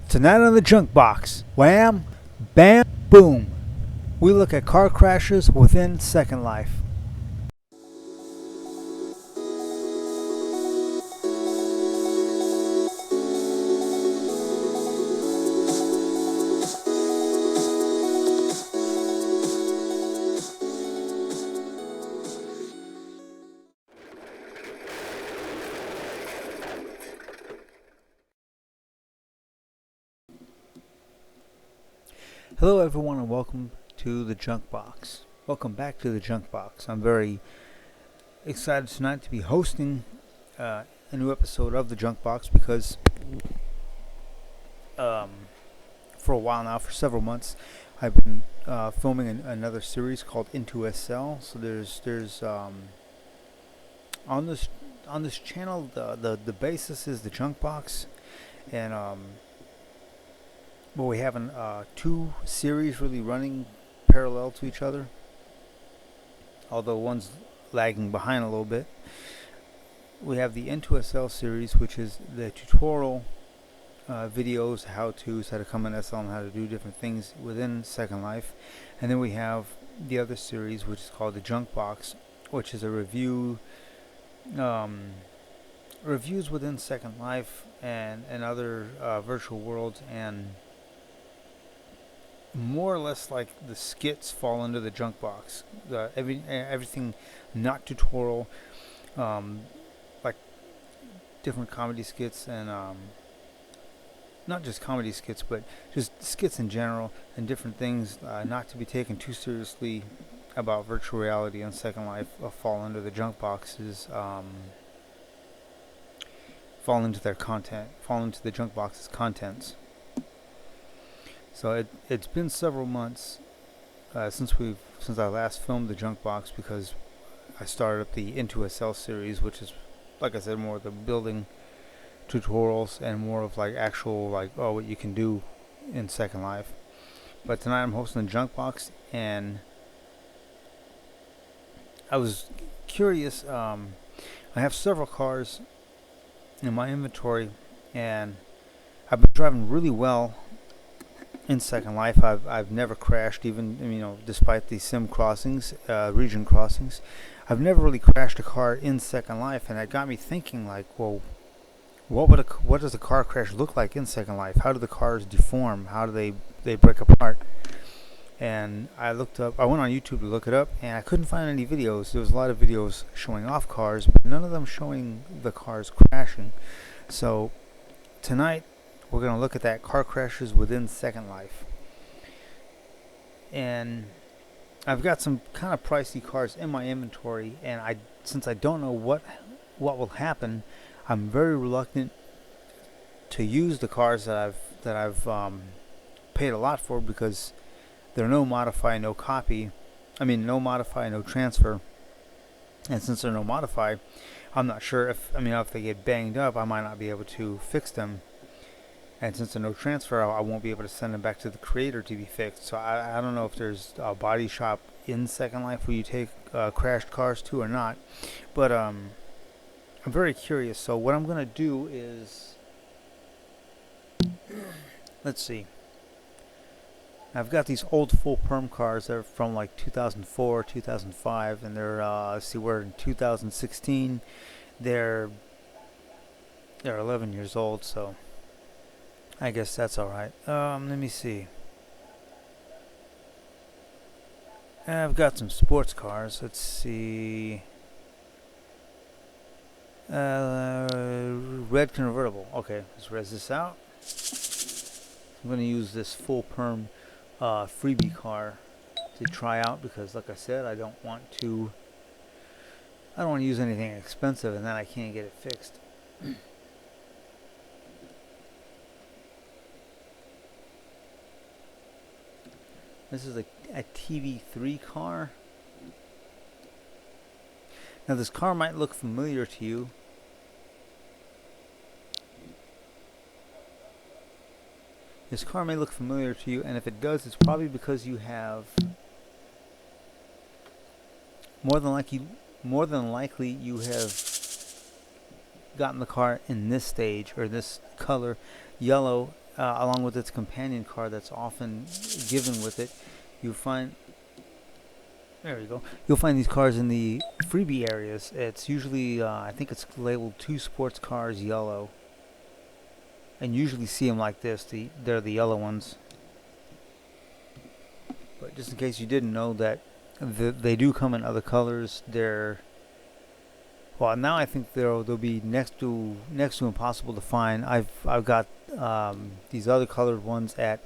Tonight on the Junk Box, wham, bam, boom. We look at car crashes within Second Life. Hello everyone and welcome to the Junk Box. Welcome back to the Junk Box. I'm very excited tonight to be hosting a new episode of the Junk Box because for a while now, for several months, I've been filming another series called Into SL. So there's on this channel the basis is the Junk Box, and well, we have two series really running parallel to each other, although one's lagging behind a little bit. We have the Into SL series, which is the tutorial videos, how-tos, how to come in SL and how to do different things within Second Life. And then we have the other series, which is called the Junk Box, which is a reviews within Second Life and other virtual worlds, and more or less like the skits fall under the Junk Box. Everything not tutorial, like different comedy skits, and not just comedy skits, but just skits in general, and different things not to be taken too seriously about virtual reality and Second Life fall under the Junk Boxes, fall into their content, fall into the Junk Box's contents. So it's been several months since I last filmed the Junk Box, because I started up the Into SL series, which is, like I said, more of the building tutorials and more of like actual what you can do in Second Life. But tonight I'm hosting the Junk Box, and I was curious. I have several cars in my inventory, and I've been driving really well in Second Life. I've never crashed, even despite the sim crossings, region crossings. I've never really crashed a car in Second Life, and that got me thinking, like, well, what does a car crash look like in Second Life? How do the cars deform? How do they break apart? And I went on YouTube to look it up, and I couldn't find any videos. There was a lot of videos showing off cars, but none of them showing the cars crashing. So tonight we're going to look at that, car crashes within Second Life. And I've got some kind of pricey cars in my inventory, and since I don't know what will happen, I'm very reluctant to use the cars that I've paid a lot for, because they're no modify, no copy. No modify, no transfer. And since they're no modify, I'm not sure if they get banged up, I might not be able to fix them. And since there's no transfer, I won't be able to send them back to the creator to be fixed. So I don't know if there's a body shop in Second Life where you take crashed cars to or not. But I'm very curious. So what I'm going to do is, let's see. I've got these old full perm cars that are from like 2004, 2005, and they're we're in 2016. They're 11 years old, so I guess that's alright. Let me see. I've got some sports cars. Let's see. Red convertible. Okay, let's res this out. I'm going to use this full perm freebie car to try out, because, like I said, I don't want to use anything expensive and then I can't get it fixed. This is a TV3 car. Now this car might look familiar to you. This car may look familiar to you, and if it does, it's probably because you have more than likely you have gotten the car in this stage, or this color, yellow, along with its companion car that's often given with it. You find There you go. You'll find these cars in the freebie areas. It's usually, I think it's labeled 2 sports cars yellow. And usually see them like this. They're the yellow ones. But just in case you didn't know that they do come in other colors. Well, now I think they'll be next to impossible to find. I've got these other colored ones at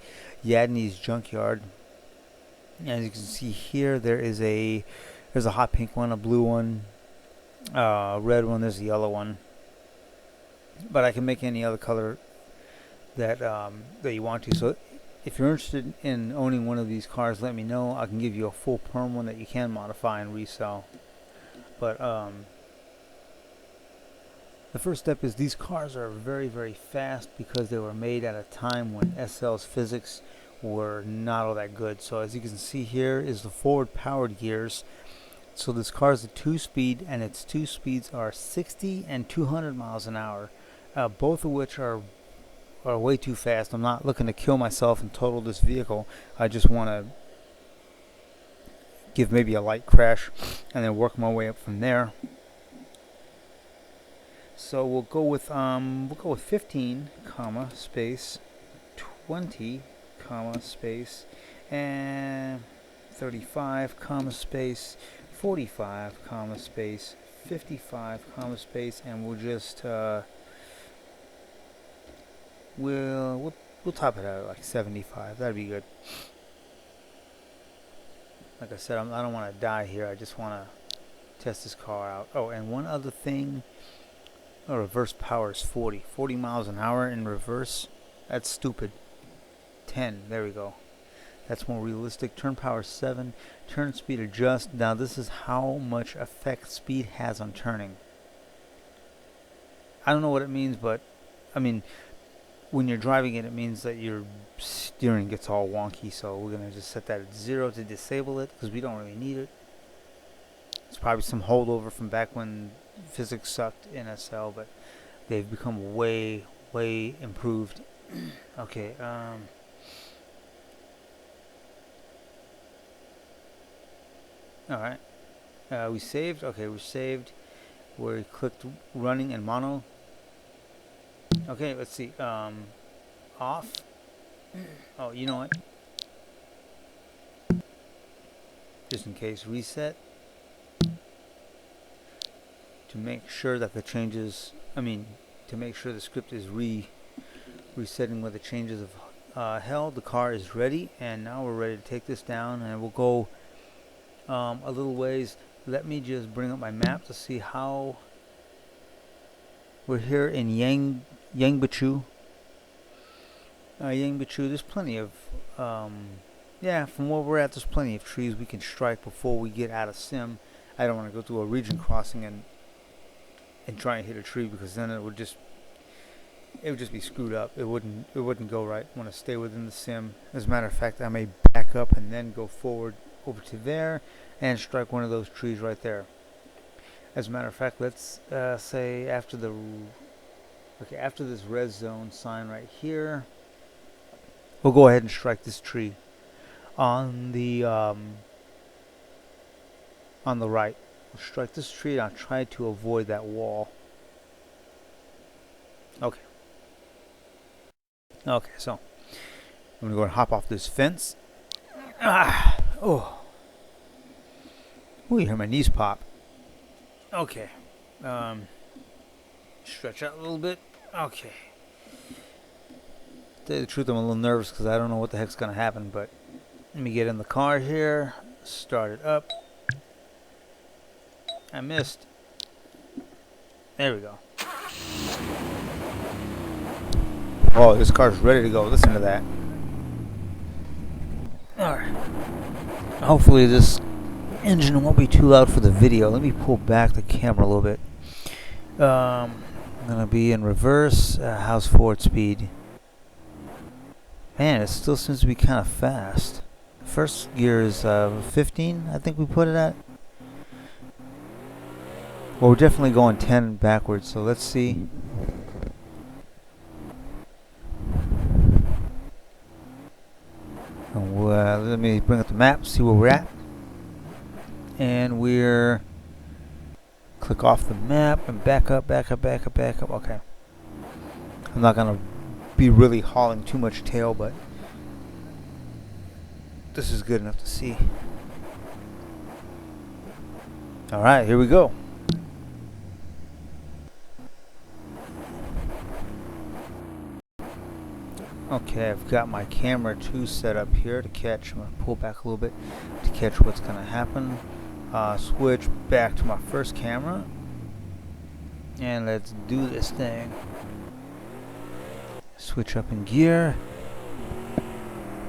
Yadney's Junkyard. As you can see here, there's a hot pink one, a blue one, red one. There's a yellow one. But I can make any other color that you want to. So if you're interested in owning one of these cars, let me know. I can give you a full perm one that you can modify and resell. But the first step is these cars are very, very fast because they were made at a time when SL's physics were not all that good. So as you can see here is the forward powered gears. So this car is a 2-speed, and its 2 speeds are 60 and 200 miles an hour, both of which are way too fast. I'm not looking to kill myself and total this vehicle. I just want to give maybe a light crash and then work my way up from there. So we'll go with 15, comma, space 20, comma, space, and 35, comma, space, 45, comma, space, 55, comma, space, and we'll just we'll top it out at like 75. That'd be good. Like I said, I don't want to die here. I just want to test this car out. Oh, and one other thing. Oh, reverse power is 40 miles an hour in reverse. That's stupid. 10, there we go. That's more realistic. Turn power 7, turn speed adjust. Now this is how much effect speed has on turning. I don't know what it means, but I mean, when you're driving it, it means that your steering gets all wonky. So we're gonna just set that at 0 to disable it because we don't really need it. It's probably some holdover from back when physics sucked in SL, but they've become way improved. Okay, alright, we saved. Okay, we saved. We clicked running in mono. Okay, let's see. Off. Oh, you know what, just in case, reset to make sure that the changes, to make sure the script is resetting where the changes have held. The car is ready, and now we're ready to take this down, and we'll go a little ways. Let me just bring up my map to see how. We're here in Yangbachu. There's plenty of from where we're at, there's plenty of trees we can strike before we get out of sim. I don't want to go through a region crossing and try and hit a tree, because then it would just be screwed up. It wouldn't go right. I want to stay within the sim. As a matter of fact, I may back up and then go forward over to there and strike one of those trees right there. As a matter of fact, let's say after this red zone sign right here, we'll go ahead and strike this tree on the right. We'll strike this tree, and I'll try to avoid that wall. Okay. Okay, so I'm gonna go and hop off this fence. Oh, you hear my knees pop. Okay. Stretch out a little bit. Okay. To tell you the truth, I'm a little nervous because I don't know what the heck's gonna happen, but let me get in the car here, start it up. I missed. There we go. Oh, this car's ready to go. Listen to that. Alright. Hopefully this engine won't be too loud for the video. Let me pull back the camera a little bit. I'm gonna be in reverse. How's forward speed? Man, it still seems to be kind of fast. First gear is 15, I think we put it at. Well, we're definitely going 10 backwards, so let's see. Let me bring up the map, see where we're at. And we're click off the map and back up. Okay. I'm not gonna be really hauling too much tail, but this is good enough to see. Alright, here we go. Okay, I've got my camera 2 set up here to catch. I'm going to pull back a little bit to catch what's going to happen. Switch back to my first camera. And let's do this thing. Switch up in gear.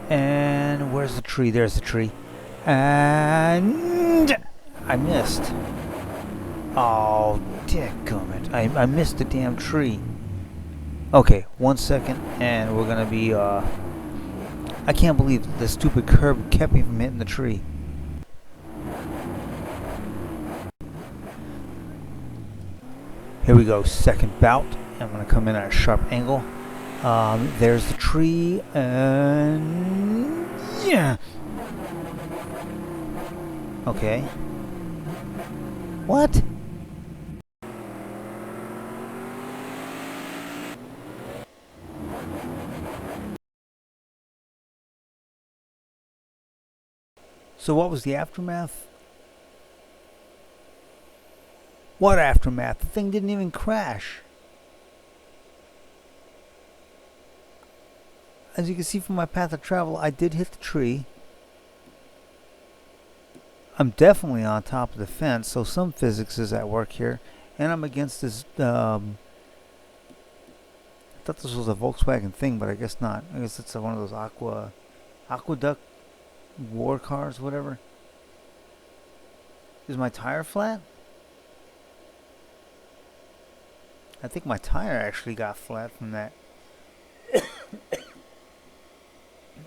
And where's the tree? There's the tree. And I missed. Oh, dadgummit. I missed the damn tree. Okay, 1 second, and we're gonna be, I can't believe the stupid curb kept me from hitting the tree. Here we go, second bout. I'm gonna come in at a sharp angle. There's the tree, and yeah. Okay. What? So what was the aftermath? What aftermath? The thing didn't even crash. As you can see from my path of travel, I did hit the tree. I'm definitely on top of the fence, so some physics is at work here. And I'm against this, I thought this was a Volkswagen thing, but I guess not. I guess it's one of those aqueduct war cars, whatever. Is my tire flat? I think my tire actually got flat from that.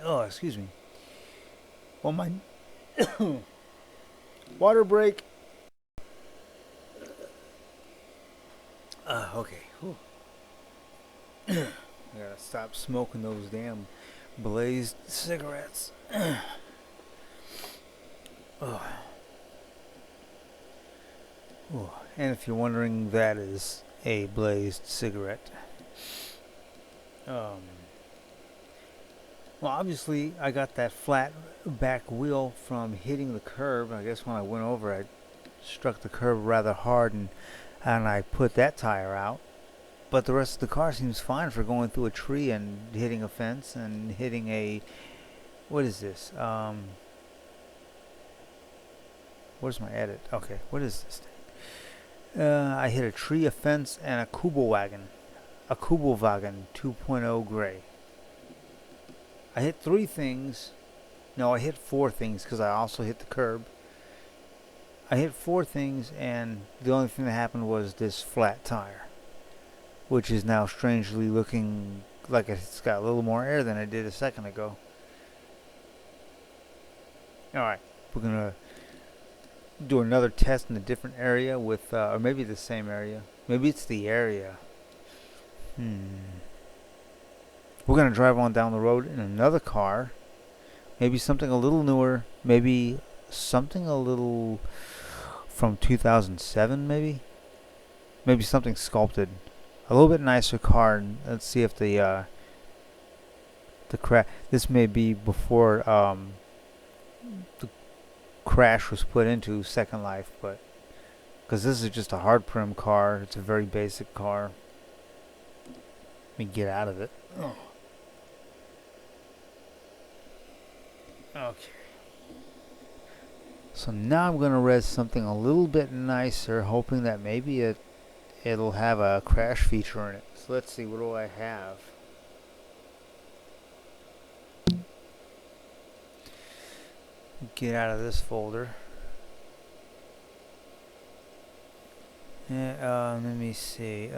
Oh, excuse me. Well, my water break. Okay. I gotta stop smoking those damn blazed cigarettes. Oh. Oh. And if you're wondering, that is a blazed cigarette. Well, obviously, I got that flat back wheel from hitting the curb. I guess when I went over, I struck the curb rather hard, and I put that tire out. But the rest of the car seems fine for going through a tree and hitting a fence and hitting a... What is this? Where's my edit? Okay, what is this thing? I hit a tree, a fence, and a Kubelwagen. A Kubelwagen 2.0 gray. I hit 3 things. No, I hit 4 things because I also hit the curb. I hit 4 things, and the only thing that happened was this flat tire, which is now strangely looking like it's got a little more air than it did a second ago. Alright, we're gonna do another test in a different area with, or maybe the same area. Maybe it's the area. We're gonna drive on down the road in another car. Maybe something a little newer. Maybe something a little from 2007, maybe? Maybe something sculpted. A little bit nicer car. And let's see if the crash... This may be before the crash was put into Second Life, but... Because this is just a hard prim car. It's a very basic car. Let me get out of it. Oh. Okay. So now I'm going to res something a little bit nicer, hoping that maybe it'll have a crash feature in it. So let's see, what do I have? Get out of this folder. Yeah, let me see.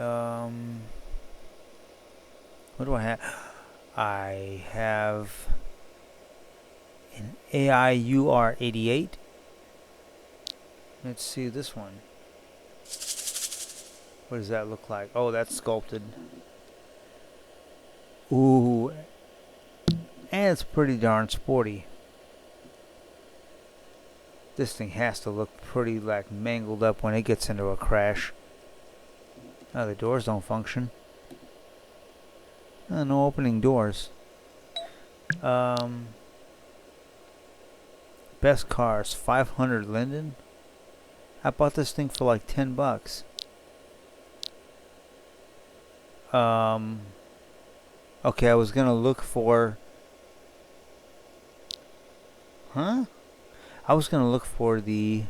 What do I have? I have an AIUR88. Let's see this one. What does that look like? Oh, that's sculpted. Ooh. And it's pretty darn sporty. This thing has to look pretty like mangled up when it gets into a crash. Oh, the doors don't function. No opening doors. Best cars, 500 Linden. I bought this thing for like $10. Okay, I was gonna look for. Huh? I was gonna look for the.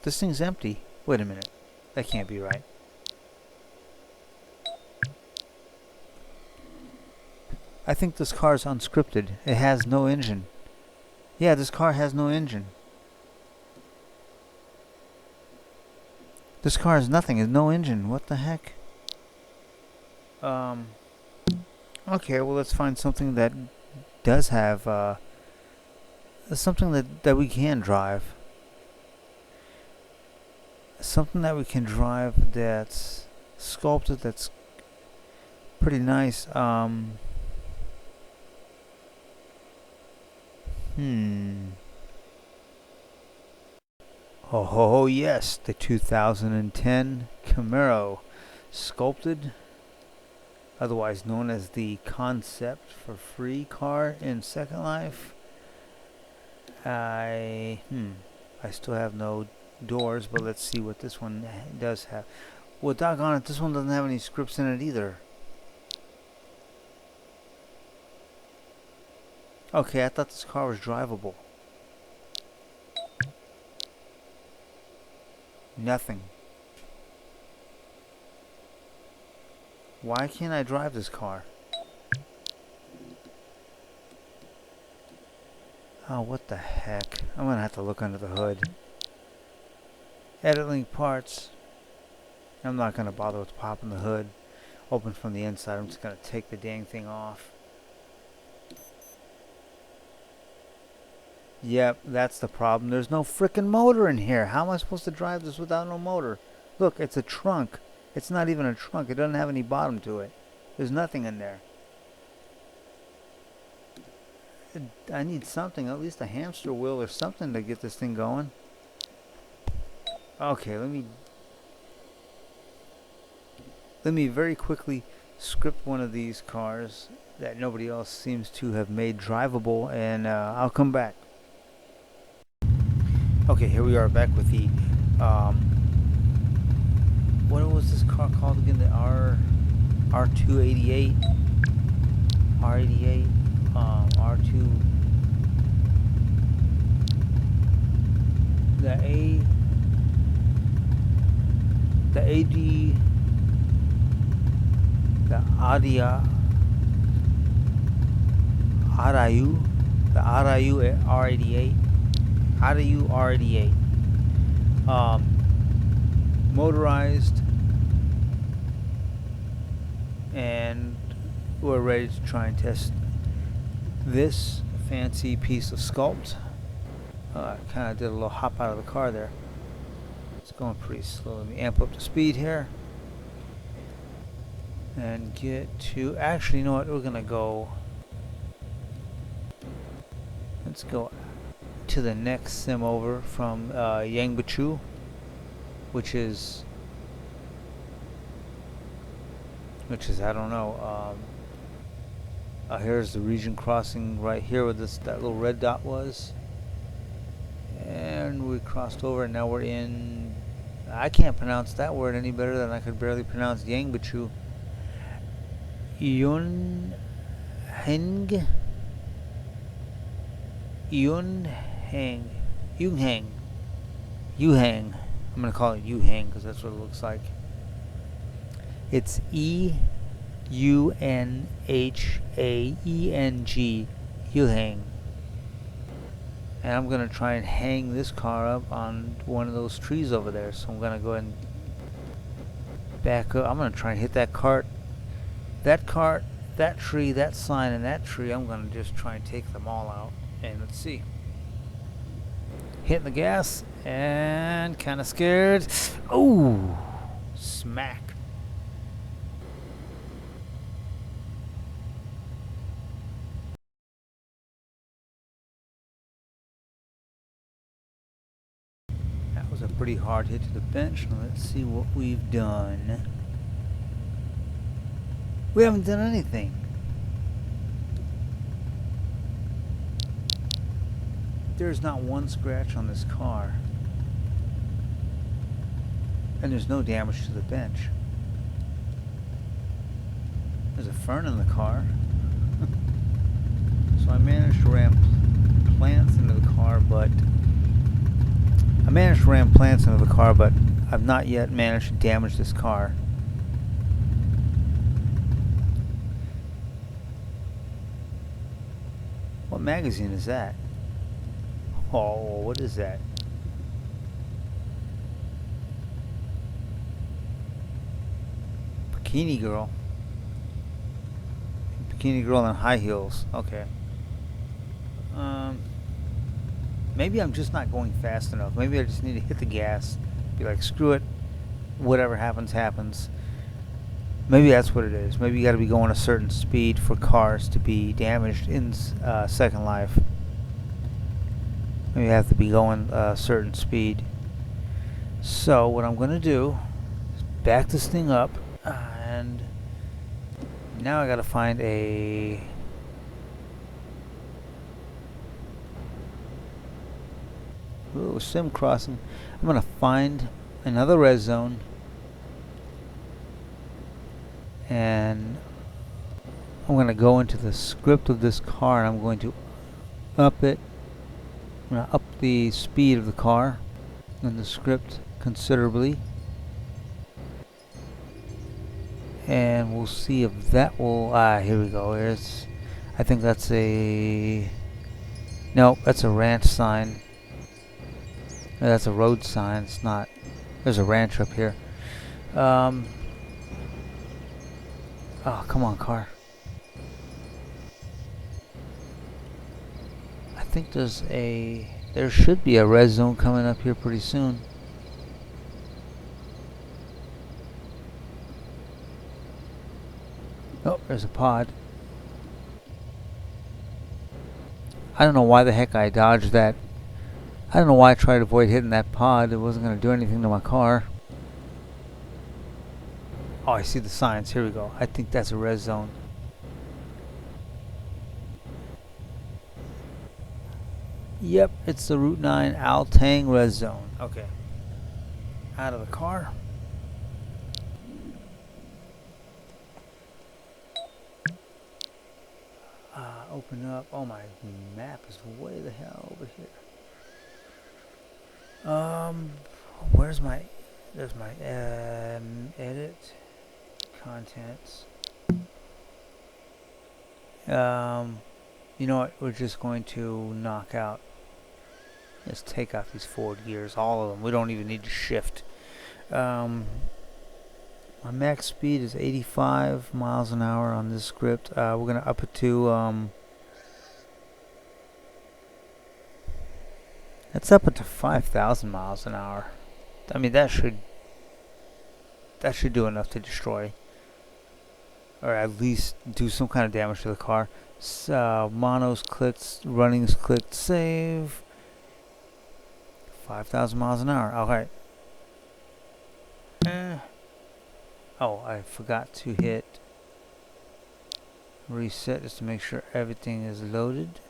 This thing's empty. Wait a minute. That can't be right. I think this car is unscripted. It has no engine. Yeah, this car has no engine. This car has nothing. It's no engine. What the heck? Okay, well, let's find something that does have, something that we can drive. Something that we can drive that's sculpted, that's pretty nice. Oh, yes, the 2010 Camaro, sculpted, otherwise known as the concept for free car in Second Life. I still have no doors, but let's see what this one does have. Well, doggone it, this one doesn't have any scripts in it either. Okay, I thought this car was drivable. Nothing. Why can't I drive this car? Oh, what the heck. I'm gonna have to look under the hood. Edit link parts. I'm not gonna bother with popping the hood. Open from the inside. I'm just gonna take the dang thing off. Yep, that's the problem. There's no frickin' motor in here. How am I supposed to drive this without no motor? Look, it's a trunk. It's not even a trunk. It doesn't have any bottom to it. There's nothing in there. I need something, at least a hamster wheel or something to get this thing going. Okay, let me very quickly script one of these cars that nobody else seems to have made drivable, and I'll come back. Okay, here we are back with the what was this car called again? The R288, R88, R2, the AD, the Arayu, the Arayu R88, Arayu R88, motorized, and we're ready to try and test this fancy piece of sculpt. I kind of did a little hop out of the car there. It's going pretty slow. Let me amp up the speed here and get to, actually, you know what, we're gonna go, let's go to the next sim over from JunkBoXXX, which is I don't know, here's the region crossing right here where that little red dot was, and we crossed over, and now we're in, I can't pronounce that word any better than I could barely pronounce JunkBoXXX. Yunheng. I'm gonna call it Yuhang because that's what it looks like. It's EUNHAENG, Yuhang. And I'm gonna try and hang this car up on one of those trees over there. So I'm gonna go ahead and back up. I'm gonna try and hit that cart, that tree, that sign, and that tree. I'm gonna just try and take them all out. And let's see. Hitting the gas and kind of scared. Oh, smack. pretty hard hit to the bench. Now let's see what we've done. We haven't done anything. There's not one scratch on this car. And there's no damage to the bench. There's a fern in the car. So I managed to ram plants into the car, but I've not yet managed to damage this car. What magazine is that? Oh, what is that? Bikini girl. Bikini girl in high heels. Okay. Maybe I'm just not going fast enough. Maybe I just need to hit the gas. Be like, screw it. Whatever happens, happens. Maybe that's what it is. Maybe you got to be going a certain speed for cars to be damaged in Second Life. Maybe you have to be going a certain speed. So what I'm going to do is back this thing up, and now I got to find a sim crossing. I'm going to find another red zone, and I'm going to go into the script of this car, and I'm going to up it. I'm going to up the speed of the car in the script considerably, and we'll see if that will here we go. I think that's a that's a ranch sign. No, that's a road sign. It's not. There's a ranch up here. Oh, come on, car. I think there should be a red zone coming up here pretty soon. Oh, there's a pod. I don't know why the heck I dodged that. I don't know why I tried to avoid hitting that pod. It wasn't going to do anything to my car. Oh, I see the signs. Here we go. I think that's a red zone. Yep, it's the Route 9 Altang red zone. Okay. Out of the car. Open up. Oh, my map is way the hell over here. Where's my... There's my edit. Contents. You know what? We're just going to knock out. Let's take out these forward gears. All of them. We don't even need to shift. My max speed is 85 miles an hour on this script. We're going to up it to... Let's up it to 5,000 miles an hour. I mean, that should do enough to destroy, or at least do some kind of damage to the car. Mono's clicked, running's clicked, save. 5,000 miles an hour. Alright. Oh, I forgot to hit reset just to make sure everything is loaded.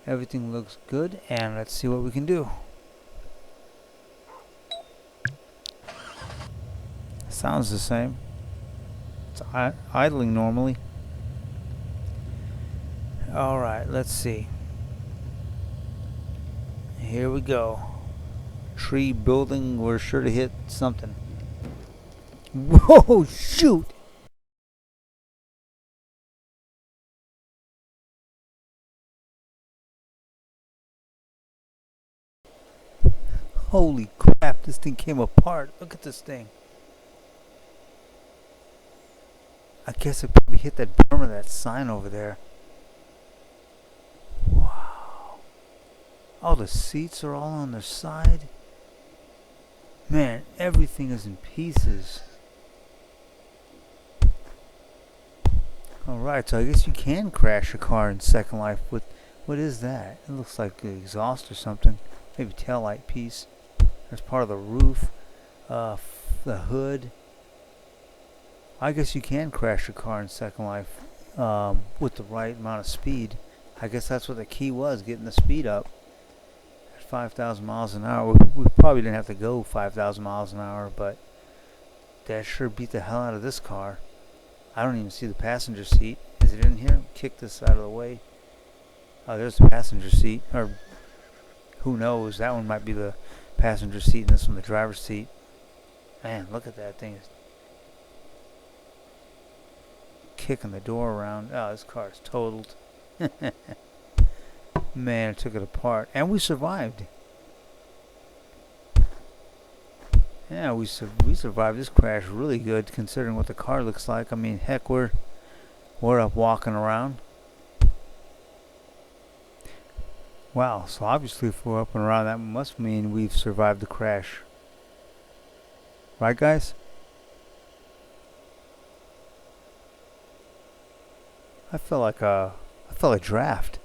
Everything looks good, and let's see what we can do. Sounds the same. It's idling normally. Alright, let's see. Here we go. Tree building, we're sure to hit something. Whoa, shoot! Holy crap, this thing came apart. Look at this thing. I guess it probably hit that berm of that sign over there. Wow. All the seats are all on their side. Man, everything is in pieces. Alright, so I guess you can crash a car in Second Life with... What is that? It looks like an exhaust or something. Maybe taillight piece. There's part of the roof, the hood. I guess you can crash a car in Second Life with the right amount of speed. I guess that's what the key was, getting the speed up at 5,000 miles an hour. We probably didn't have to go 5,000 miles an hour, but that sure beat the hell out of this car. I don't even see the passenger seat. Is it in here? Kick this out of the way. Oh, there's the passenger seat. Or who knows? That one might be the passenger seat and this one the driver's seat. Man, look at that thing. It's kicking the door around. Oh, this car is totaled. Man, it took it apart. And we survived. Yeah, we survived this crash really good considering what the car looks like. I mean, heck, we're up walking around. Wow, so obviously if we're up and around, that must mean we've survived the crash. Right, guys? I felt a draft.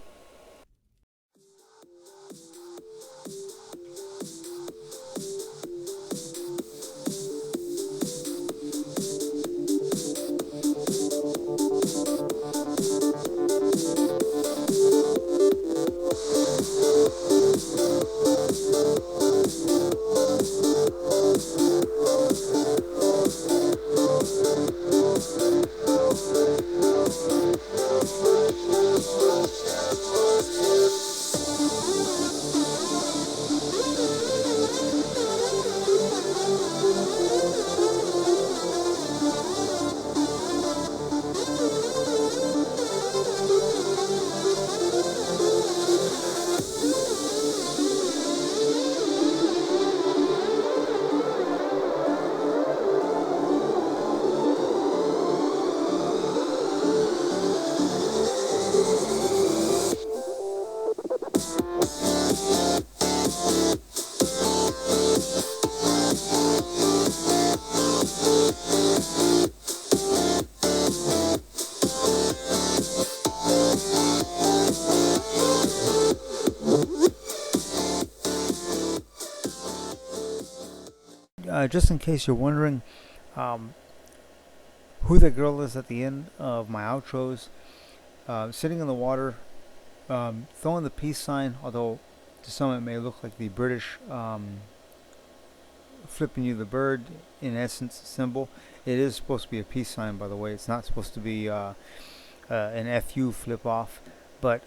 Just in case you're wondering who the girl is at the end of my outros, sitting in the water, throwing the peace sign, although to some it may look like the British flipping you the bird, in essence, symbol. It is supposed to be a peace sign, by the way. It's not supposed to be an FU flip off. But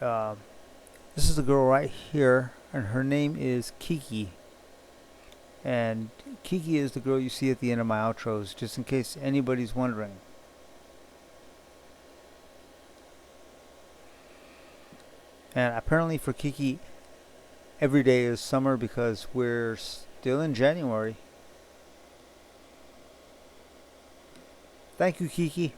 this is the girl right here, and her name is Kiki. And Kiki is the girl you see at the end of my outros, just in case anybody's wondering. And apparently for Kiki, every day is summer because we're still in January. Thank you, Kiki.